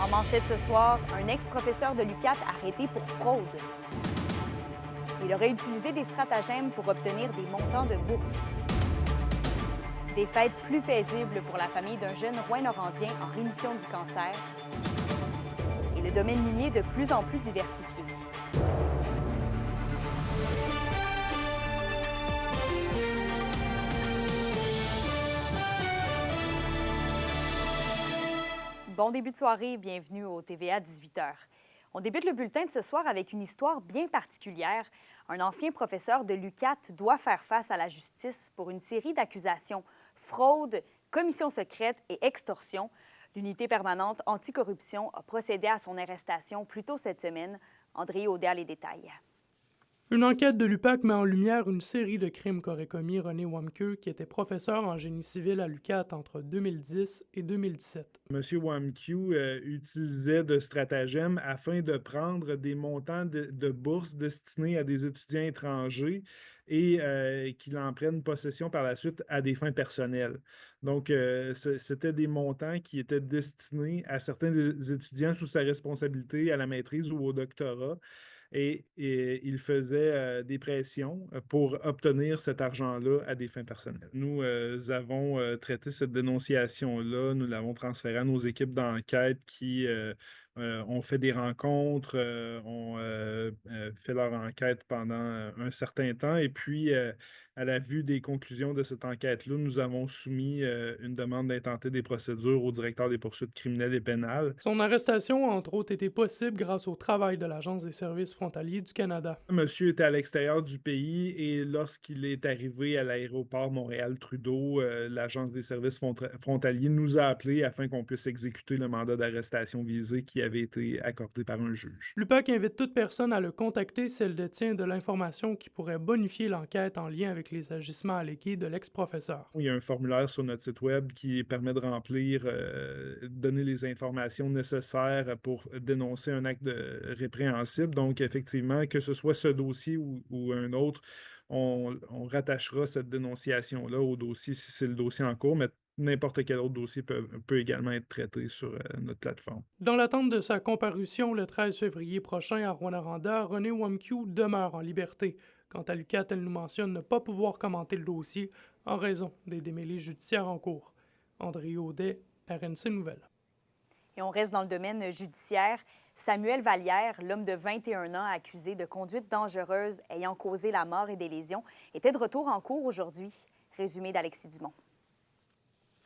En manchette ce soir, un ex-professeur de l'UQAT arrêté pour fraude. Il aurait utilisé des stratagèmes pour obtenir des montants de bourse. Des fêtes plus paisibles pour la famille d'un jeune Rouyn-Norandien en rémission du cancer. Et le domaine minier de plus en plus diversifié. Bon début de soirée et bienvenue au TVA 18h. On débute le bulletin de ce soir avec une histoire bien particulière. Un ancien professeur de l'UQAT doit faire face à la justice pour une série d'accusations: fraude, commission secrète et extorsion. L'unité permanente anticorruption a procédé à son arrestation plus tôt cette semaine. André Audet a les détails. Une enquête de l'UPAC met en lumière une série de crimes qu'aurait commis René Wamke, qui était professeur en génie civil à l'UQAT entre 2010 et 2017. M. Wamke utilisait de stratagèmes afin de prendre des montants de bourses destinés à des étudiants étrangers et qu'il en prenne possession par la suite à des fins personnelles. Donc, c'était des montants qui étaient destinés à certains des étudiants sous sa responsabilité à la maîtrise ou au doctorat. Et il faisait des pressions pour obtenir cet argent-là à des fins personnelles. Nous avons traité cette dénonciation-là, nous l'avons transférée à nos équipes d'enquête qui ont fait des rencontres, ont fait leur enquête pendant un certain temps. Et puis, à la vue des conclusions de cette enquête-là, nous avons soumis une demande d'intenter des procédures au directeur des poursuites criminelles et pénales. Son arrestation a entre autres été possible grâce au travail de l'Agence des services frontaliers du Canada. Monsieur était à l'extérieur du pays et lorsqu'il est arrivé à l'aéroport Montréal-Trudeau, l'Agence des services frontaliers nous a appelés afin qu'on puisse exécuter le mandat d'arrestation visé qui avait été accordé par un juge. L'UPAC invite toute personne à le contacter si elle détient de l'information qui pourrait bonifier l'enquête en lien avec les agissements allégués de l'ex-professeur. Il y a un formulaire sur notre site web qui permet de remplir, donner les informations nécessaires pour dénoncer un acte répréhensible. Donc, effectivement, que ce soit ce dossier ou un autre, on rattachera cette dénonciation-là au dossier si c'est le dossier en cours, mais n'importe quel autre dossier peut également être traité sur notre plateforme. Dans l'attente de sa comparution le 13 février prochain à Rouyn-Noranda, René Wamke demeure en liberté. Quant à l'UQAT, elle nous mentionne ne pas pouvoir commenter le dossier en raison des démêlés judiciaires en cours. André Audet, RNC Nouvelles. Et on reste dans le domaine judiciaire. Samuel Vallière, l'homme de 21 ans accusé de conduite dangereuse ayant causé la mort et des lésions, était de retour en cours aujourd'hui. Résumé d'Alexis Dumont.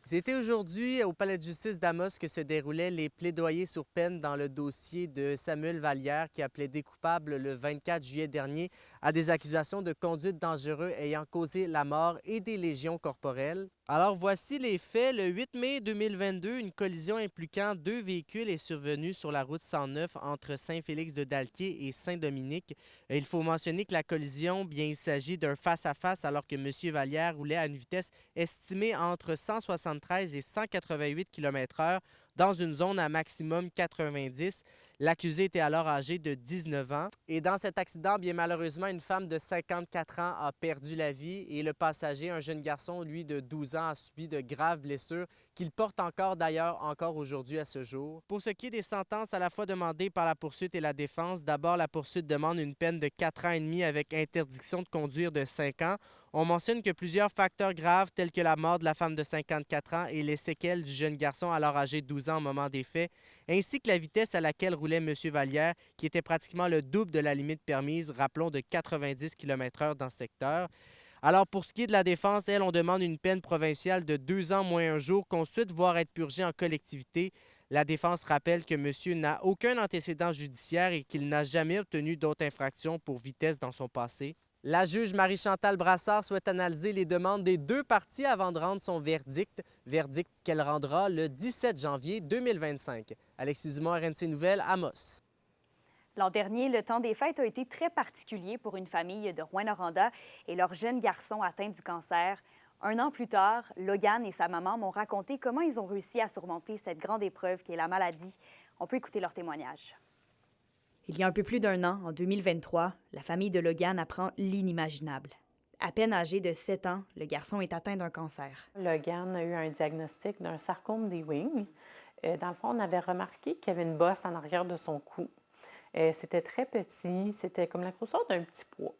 C'était aujourd'hui au Palais de justice d'Amos que se déroulaient les plaidoyers sur peine dans le dossier de Samuel Vallière qui a plaidé coupable le 24 juillet dernier à des accusations de conduite dangereuse ayant causé la mort et des lésions corporelles. Alors voici les faits. Le 8 mai 2022, une collision impliquant 2 véhicules est survenue sur la route 109 entre Saint-Félix-de-Dalquier et Saint-Dominique. Il faut mentionner que la collision, bien, il s'agit d'un face-à-face alors que M. Vallière roulait à une vitesse estimée entre 173 et 188 km/h dans une zone à maximum 90. L'accusé était alors âgé de 19 ans. Et dans cet accident, bien malheureusement, une femme de 54 ans a perdu la vie et le passager, un jeune garçon, lui, de 12 ans, a subi de graves blessures qu'il porte encore aujourd'hui à ce jour. Pour ce qui est des sentences à la fois demandées par la poursuite et la défense, d'abord, la poursuite demande une peine de 4 ans et demi avec interdiction de conduire de 5 ans. On mentionne que plusieurs facteurs graves tels que la mort de la femme de 54 ans et les séquelles du jeune garçon alors âgé de 12 ans au moment des faits, ainsi que la vitesse à laquelle roulait M. Vallière, qui était pratiquement le double de la limite permise, rappelons de 90 km/h dans ce secteur. Alors, pour ce qui est de la défense, on demande une peine provinciale de 2 ans moins un jour, qu'ensuite voir être purgée en collectivité. La défense rappelle que monsieur n'a aucun antécédent judiciaire et qu'il n'a jamais obtenu d'autres infractions pour vitesse dans son passé. La juge Marie-Chantal Brassard souhaite analyser les demandes des 2 parties avant de rendre son verdict qu'elle rendra le 17 janvier 2025. Alexis Dumont, RNC Nouvelles, Amos. L'an dernier, le temps des fêtes a été très particulier pour une famille de Rouyn-Noranda et leur jeune garçon atteint du cancer. 1 an plus tard, Logan et sa maman m'ont raconté comment ils ont réussi à surmonter cette grande épreuve qui est la maladie. On peut écouter leur témoignage. Il y a un peu plus d'1 an, en 2023, la famille de Logan apprend l'inimaginable. À peine âgé de 7 ans, le garçon est atteint d'un cancer. Logan a eu un diagnostic d'un sarcome des Ewing Dans le fond, on avait remarqué qu'il y avait une bosse en arrière de son cou. C'était très petit, c'était comme la grosseur d'un petit pois.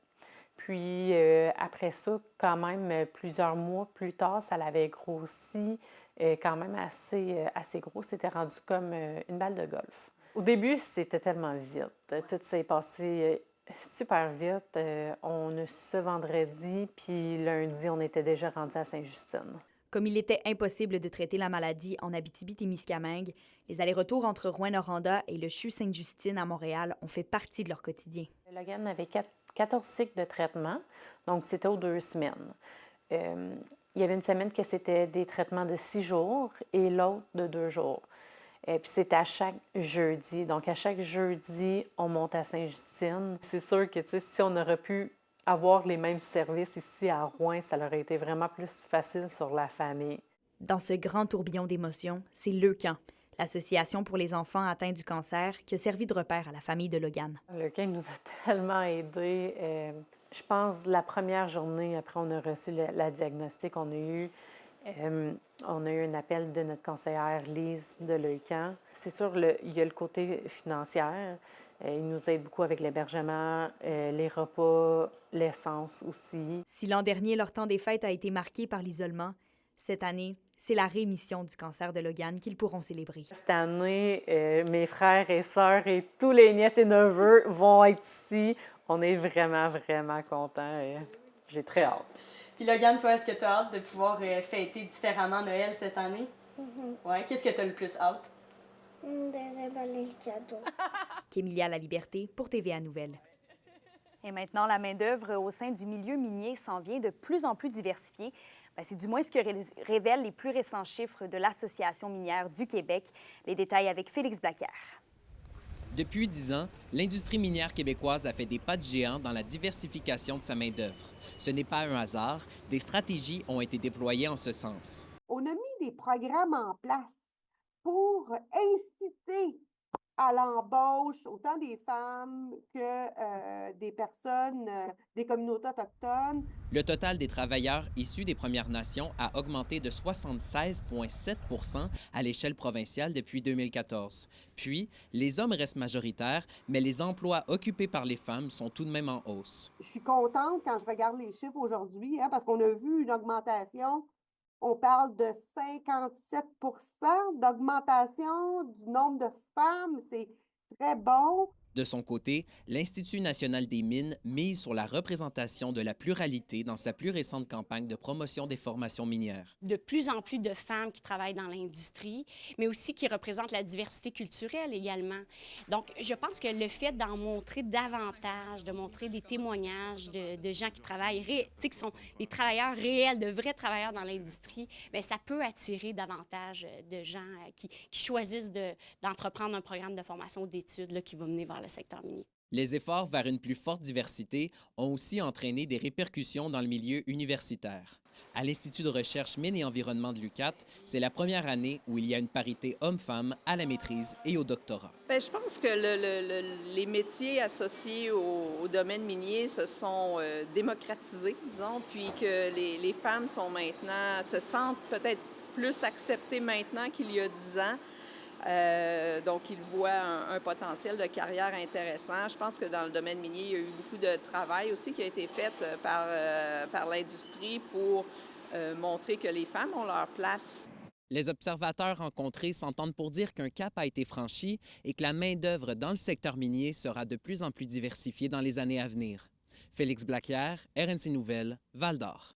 Puis après ça, quand même, plusieurs mois plus tard, ça l'avait grossi quand même assez gros. C'était rendu comme une balle de golf. Au début, c'était tellement vite. Tout s'est passé super vite. On a su ce vendredi, puis lundi, on était déjà rendu à Sainte-Justine. Comme il était impossible de traiter la maladie en Abitibi-Témiscamingue, les allers-retours entre Rouyn-Noranda et le CHU Sainte-Justine à Montréal ont fait partie de leur quotidien. Logan avait 14 cycles de traitement, donc c'était aux 2 semaines. Il y avait une semaine que c'était des traitements de 6 jours et l'autre de 2 jours. Puis c'était à chaque jeudi. Donc, à chaque jeudi, on monte à Sainte-Justine. C'est sûr que si on aurait pu avoir les mêmes services ici à Rouyn, ça aurait été vraiment plus facile sur la famille. Dans ce grand tourbillon d'émotions, c'est Leucan, l'association pour les enfants atteints du cancer, qui a servi de repère à la famille de Logan. Leucan nous a tellement aidés. Je pense la première journée, après on a reçu la diagnostic, on a eu un appel de notre conseillère Lise de Leucan. C'est sûr, il y a le côté financier. Il nous aide beaucoup avec l'hébergement, les repas, l'essence aussi. Si l'an dernier, leur temps des fêtes a été marqué par l'isolement, cette année, c'est la rémission du cancer de Logan qu'ils pourront célébrer. Cette année, mes frères et sœurs et tous les nièces et neveux vont être ici. On est vraiment, vraiment contents et j'ai très hâte. Puis Logan, toi, est-ce que tu as hâte de pouvoir fêter différemment Noël cette année? Ouais. Qu'est-ce que tu as le plus hâte? De déballer le cadeau. Kémilia Laliberté pour TVA Nouvelles. Et maintenant, la main-d'œuvre au sein du milieu minier s'en vient de plus en plus diversifiée. C'est du moins ce que révèlent les plus récents chiffres de l'Association minière du Québec. Les détails avec Félix Blaquière. Depuis 10 ans, l'industrie minière québécoise a fait des pas de géant dans la diversification de sa main-d'œuvre. Ce n'est pas un hasard, des stratégies ont été déployées en ce sens. On a mis des programmes en place pour inciter à l'embauche autant des femmes que des personnes des communautés autochtones. Le total des travailleurs issus des Premières Nations a augmenté de 76,7 % à l'échelle provinciale depuis 2014. Puis, les hommes restent majoritaires, mais les emplois occupés par les femmes sont tout de même en hausse. Je suis contente quand je regarde les chiffres aujourd'hui, parce qu'on a vu une augmentation. On parle de 57 % d'augmentation du nombre de femmes. C'est très bon. De son côté, l'Institut national des mines mise sur la représentation de la pluralité dans sa plus récente campagne de promotion des formations minières. De plus en plus de femmes qui travaillent dans l'industrie, mais aussi qui représentent la diversité culturelle également. Donc, je pense que le fait d'en montrer davantage, de montrer des témoignages de gens qui travaillent, qui sont des travailleurs réels, de vrais travailleurs dans l'industrie, bien, ça peut attirer davantage de gens qui choisissent d'entreprendre un programme de formation ou d'études là, qui va mener vers le secteur minier. Les efforts vers une plus forte diversité ont aussi entraîné des répercussions dans le milieu universitaire. À l'Institut de recherche Mines et environnement de l'UQAT, c'est la première année où il y a une parité homme-femme à la maîtrise et au doctorat. Bien, je pense que les métiers associés au domaine minier se sont démocratisés, disons, puis que les femmes sont maintenant, se sentent peut-être plus acceptées maintenant qu'il y a 10 ans. Donc, ils voient un potentiel de carrière intéressant. Je pense que dans le domaine minier, il y a eu beaucoup de travail aussi qui a été fait par l'industrie pour montrer que les femmes ont leur place. Les observateurs rencontrés s'entendent pour dire qu'un cap a été franchi et que la main-d'œuvre dans le secteur minier sera de plus en plus diversifiée dans les années à venir. Félix Blaquière, RNC Nouvelles, Val-d'Or.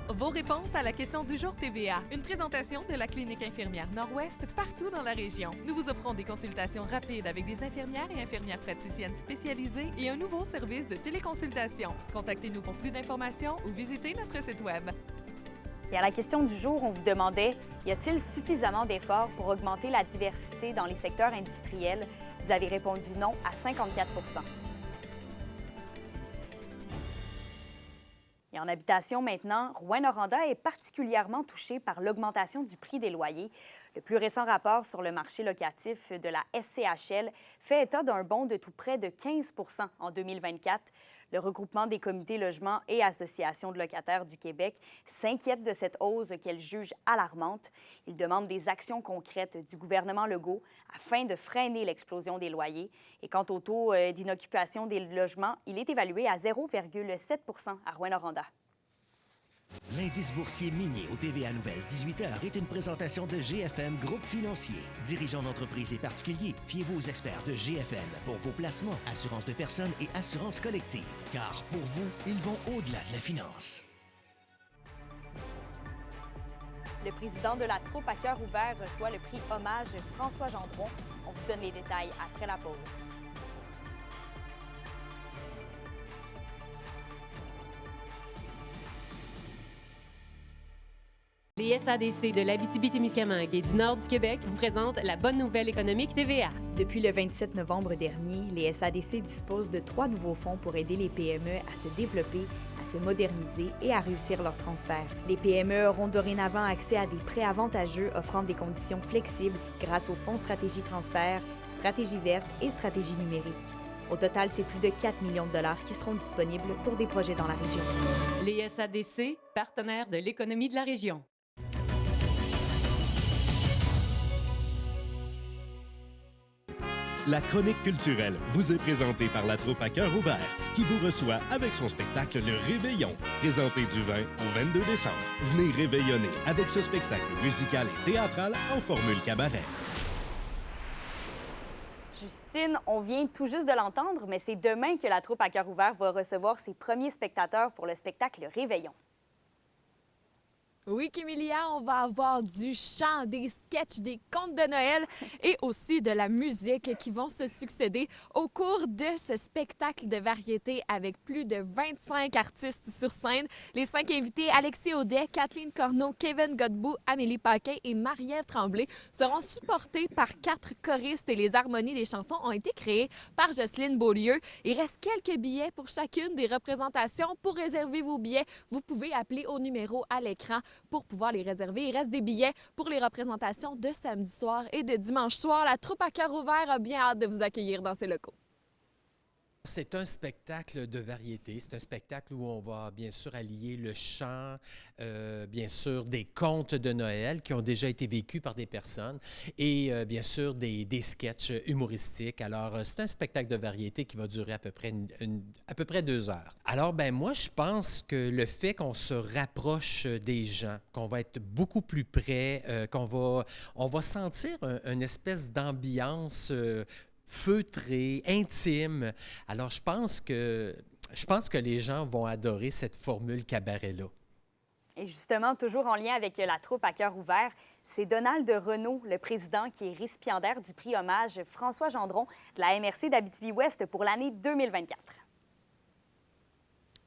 Vos réponses à la question du jour TVA. Une présentation de la Clinique infirmière Nord-Ouest partout dans la région. Nous vous offrons des consultations rapides avec des infirmières et infirmières praticiennes spécialisées et un nouveau service de téléconsultation. Contactez-nous pour plus d'informations ou visitez notre site Web. Et à la question du jour, on vous demandait, y a-t-il suffisamment d'efforts pour augmenter la diversité dans les secteurs industriels? Vous avez répondu non à 54 %. Et en habitation maintenant, Rouyn-Noranda est particulièrement touché par l'augmentation du prix des loyers. Le plus récent rapport sur le marché locatif de la SCHL fait état d'un bond de tout près de 15 % en 2024. Le regroupement des comités logements et associations de locataires du Québec s'inquiète de cette hausse qu'elle juge alarmante. Il demande des actions concrètes du gouvernement Legault afin de freiner l'explosion des loyers. Et quant au taux d'inoccupation des logements, il est évalué à 0,7 % à Rouyn-Noranda. L'indice boursier minier au TVA Nouvelle 18h est une présentation de GFM Groupe Financier. Dirigeants d'entreprises et particuliers, fiez-vous aux experts de GFM pour vos placements, assurances de personnes et assurances collectives. Car pour vous, ils vont au-delà de la finance. Le président de la troupe à cœur ouvert reçoit le prix Hommage François Gendron. On vous donne les détails après la pause. Les SADC de l'Abitibi-Témiscamingue et du nord du Québec vous présentent la bonne nouvelle économique TVA. Depuis le 27 novembre dernier, les SADC disposent de 3 nouveaux fonds pour aider les PME à se développer, à se moderniser et à réussir leur transfert. Les PME auront dorénavant accès à des prêts avantageux offrant des conditions flexibles grâce aux fonds Stratégie Transfert, Stratégie verte et Stratégie numérique. Au total, c'est plus de 4 millions de dollars qui seront disponibles pour des projets dans la région. Les SADC, partenaires de l'économie de la région. La chronique culturelle vous est présentée par la troupe à cœur ouvert qui vous reçoit avec son spectacle Le Réveillon, présenté du 20 au 22 décembre. Venez réveillonner avec ce spectacle musical et théâtral en formule cabaret. Justine, on vient tout juste de l'entendre, mais c'est demain que la troupe à cœur ouvert va recevoir ses premiers spectateurs pour le spectacle Réveillon. Oui, Kémilia, on va avoir du chant, des sketchs, des contes de Noël et aussi de la musique qui vont se succéder au cours de ce spectacle de variété avec plus de 25 artistes sur scène. Les 5 invités, Alexis Audet, Kathleen Corneau, Kevin Godbout, Amélie Paquin et Marie-Ève Tremblay, seront supportés par 4 choristes et les harmonies des chansons ont été créées par Jocelyne Beaulieu. Il reste quelques billets pour chacune des représentations. Pour réserver vos billets, vous pouvez appeler au numéro à l'écran pour pouvoir les réserver. Il reste des billets pour les représentations de samedi soir et de dimanche soir. La troupe à cœur ouvert a bien hâte de vous accueillir dans ses locaux. C'est un spectacle de variété. C'est un spectacle où on va bien sûr allier le chant, bien sûr des contes de Noël qui ont déjà été vécus par des personnes et bien sûr des sketchs humoristiques. Alors, c'est un spectacle de variété qui va durer à peu près 2 heures. Alors, ben moi, je pense que le fait qu'on se rapproche des gens, qu'on va être beaucoup plus près, on va sentir une espèce d'ambiance feutré, intime. Alors, je pense que les gens vont adorer cette formule cabaret-là. Et justement, toujours en lien avec la troupe à cœur ouvert, c'est Donald Renaud, le président, qui est récipiendaire du prix Hommage François Gendron de la MRC d'Abitibi-Ouest pour l'année 2024.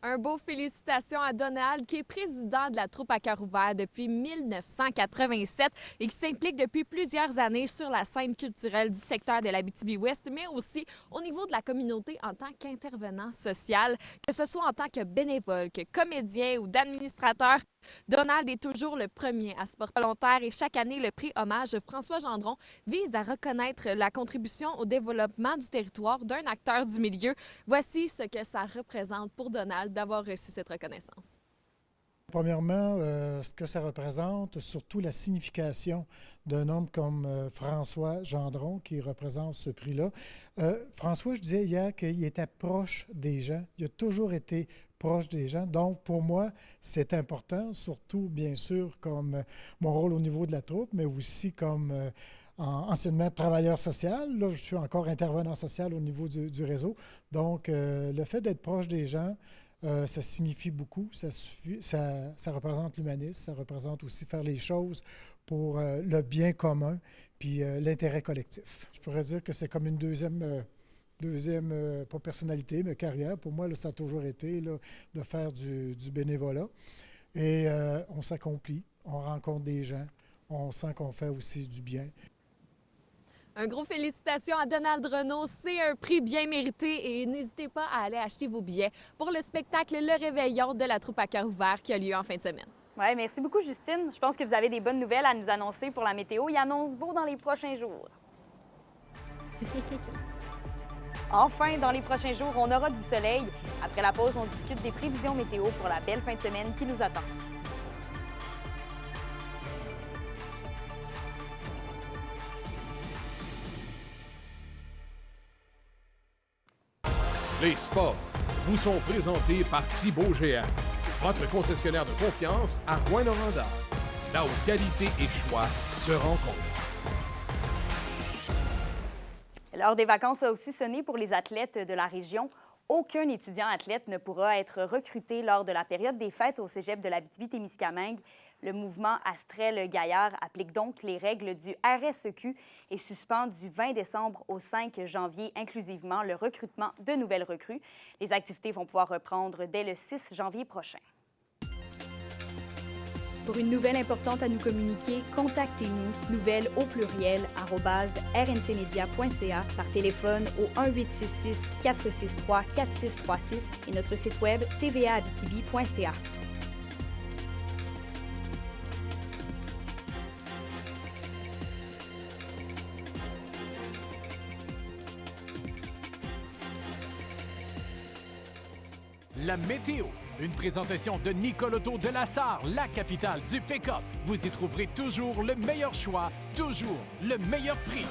Un beau félicitations à Donald, qui est président de la troupe à cœur ouvert depuis 1987 et qui s'implique depuis plusieurs années sur la scène culturelle du secteur de l'Abitibi-Ouest, mais aussi au niveau de la communauté en tant qu'intervenant social, que ce soit en tant que bénévole, que comédien ou d'administrateur. Donald est toujours le premier à se porter volontaire et chaque année, le prix Hommage François Gendron vise à reconnaître la contribution au développement du territoire d'un acteur du milieu. Voici ce que ça représente pour Donald d'avoir reçu cette reconnaissance. Premièrement, ce que ça représente, surtout la signification d'un homme comme François Gendron qui représente ce prix-là. François, je disais hier qu'il était proche des gens. Il a toujours été proche des gens. Donc, pour moi, c'est important, surtout, bien sûr, comme mon rôle au niveau de la troupe, mais aussi comme anciennement travailleur social. Là, je suis encore intervenant social au niveau du réseau. Donc, le fait d'être proche des gens, ça signifie beaucoup, ça représente l'humanisme, ça représente aussi faire les choses pour le bien commun puis l'intérêt collectif. Je pourrais dire que c'est comme une deuxième pas personnalité, mais carrière. Pour moi, là, ça a toujours été là, de faire du bénévolat. Et on s'accomplit, on rencontre des gens, on sent qu'on fait aussi du bien. Un gros félicitations à Donald Renaud. C'est un prix bien mérité et n'hésitez pas à aller acheter vos billets pour le spectacle Le Réveillon de la troupe à cœur ouvert qui a lieu en fin de semaine. Oui, merci beaucoup, Justine. Je pense que vous avez des bonnes nouvelles à nous annoncer pour la météo. Il annonce beau dans les prochains jours. Enfin, dans les prochains jours, on aura du soleil. Après la pause, on discute des prévisions météo pour la belle fin de semaine qui nous attend. Les sports vous sont présentés par Thibaut GR, votre concessionnaire de confiance à Rouyn-Noranda, là où qualité et choix se rencontrent. L'heure des vacances a aussi sonné pour les athlètes de la région. Aucun étudiant athlète ne pourra être recruté lors de la période des fêtes au cégep de l'Abitibi-Témiscamingue. Le mouvement Astrel-Gaillard applique donc les règles du RSEQ et suspend du 20 décembre au 5 janvier inclusivement le recrutement de nouvelles recrues. Les activités vont pouvoir reprendre dès le 6 janvier prochain. Pour une nouvelle importante à nous communiquer, contactez-nous, nouvelles au pluriel, @rncmedia.ca, par téléphone au 1-866-463-4636 et notre site web tvaabitibi.ca. La météo, une présentation de Nicoloto de la Sarre, la capitale du pick-up. Vous y trouverez toujours le meilleur choix, toujours le meilleur prix.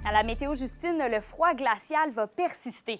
À la météo, Justine, le froid glacial va persister.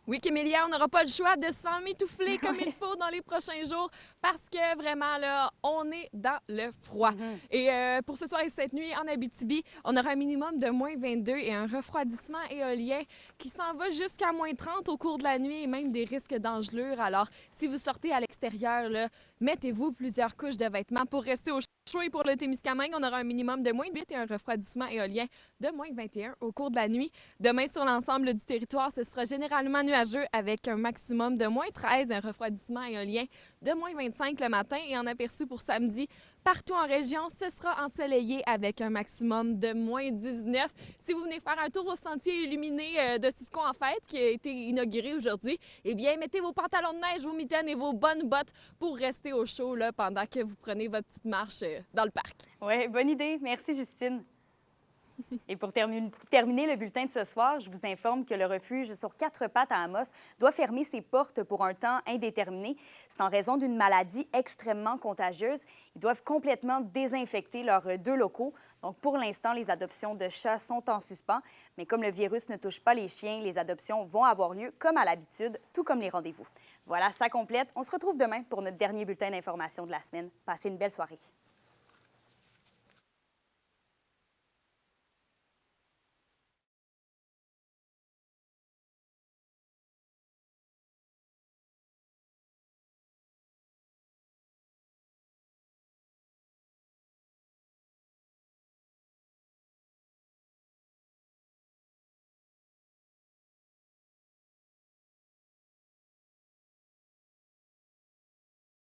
Oui, Kémélia, on n'aura pas le choix de s'emmitoufler comme il faut dans les prochains jours parce que vraiment, là, on est dans le froid. Et pour ce soir et cette nuit, en Abitibi, on aura un minimum de moins 22 et un refroidissement éolien qui s'en va jusqu'à moins 30 au cours de la nuit et même des risques d'engelure. Alors, si vous sortez à l'extérieur, là, mettez-vous plusieurs couches de vêtements pour rester au chaud. Et pour le Témiscamingue, on aura un minimum de moins 8 et un refroidissement éolien de moins 21 au cours de la nuit. Demain, sur l'ensemble du territoire, ce sera généralement nuageux avec un maximum de moins 13, un refroidissement éolien de moins 25 le matin. Et en aperçu pour samedi, partout en région, ce sera ensoleillé avec un maximum de moins 19. Si vous venez faire un tour au sentier illuminé de Cisco en fête, qui a été inauguré aujourd'hui, eh bien, mettez vos pantalons de neige, vos mitaines et vos bonnes bottes pour rester au chaud là, pendant que vous prenez votre petite marche dans le parc. Oui, bonne idée. Merci, Justine. Et pour terminer le bulletin de ce soir, je vous informe que le refuge sur 4 pattes à Amos doit fermer ses portes pour un temps indéterminé. C'est en raison d'une maladie extrêmement contagieuse. Ils doivent complètement désinfecter leurs 2 locaux. Donc, pour l'instant, les adoptions de chats sont en suspens. Mais comme le virus ne touche pas les chiens, les adoptions vont avoir lieu comme à l'habitude, tout comme les rendez-vous. Voilà, ça complète. On se retrouve demain pour notre dernier bulletin d'information de la semaine. Passez une belle soirée.